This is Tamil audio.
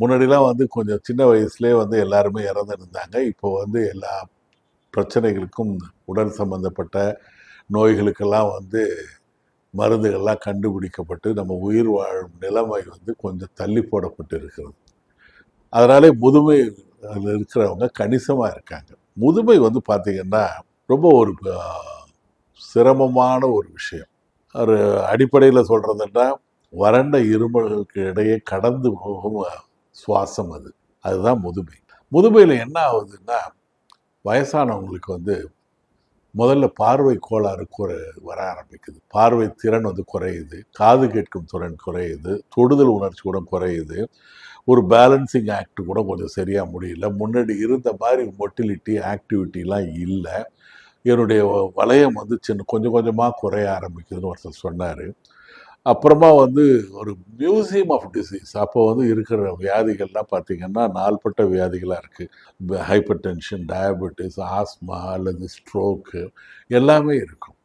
முன்னாடிலாம் வந்து கொஞ்சம் சின்ன வயசுலேயே வந்து எல்லாருமே இறந்துருந்தாங்க. இப்போ வந்து எல்லா பிரச்சனைகளுக்கும் உடல் சம்பந்தப்பட்ட நோய்களுக்கெல்லாம் வந்து மருந்துகள்லாம் கண்டுபிடிக்கப்பட்டு நம்ம உயிர் வாழும் நிலைமை வந்து கொஞ்சம் தள்ளி போடப்பட்டு இருக்கிறது. அதனாலே முதுமை இருக்கிறவங்க கணிசமாக இருக்காங்க. முதுமை வந்து பார்த்தீங்கன்னா ரொம்ப ஒரு சிரமமான ஒரு விஷயம். ஒரு அடிப்படையில் சொல்கிறதுன்னா வறண்ட இருமல்களுக்கு இடையே கடந்து போகும் சுவாசம் அது. அதுதான் முதுமை. முதுமையில் என்ன ஆகுதுன்னா வயசானவங்களுக்கு வந்து முதல்ல பார்வை கோளாறு வர ஆரம்பிக்குது. பார்வை திறன் வந்து குறையுது, காது கேட்கும் திறன் குறையுது, தொடுதல் உணர்ச்சி கூட குறையுது, ஒரு பேலன்சிங் ஆக்ட் கூட கொஞ்சம் சரியாக முடியல. முன்னாடி இருந்த மாதிரி மொட்டிலிட்டி ஆக்டிவிட்டிலாம் இல்லை. என்னுடைய வளையம் வந்து கொஞ்சம் கொஞ்சமாக குறைய ஆரம்பிக்குதுன்னு ஒருத்தர் சொன்னார். அப்புறமா வந்து ஒரு மியூசியம் ஆஃப் டிசீஸ் அப்போ வந்து இருக்கிற வியாதிகள்லாம் பார்த்தீங்கன்னா நாள்பட்ட வியாதிகளாக இருக்குது. ஹைப்பர் டென்ஷன், டயபெட்டிஸ், ஆஸ்மா அல்லது ஸ்ட்ரோக்கு எல்லாமே இருக்கும்.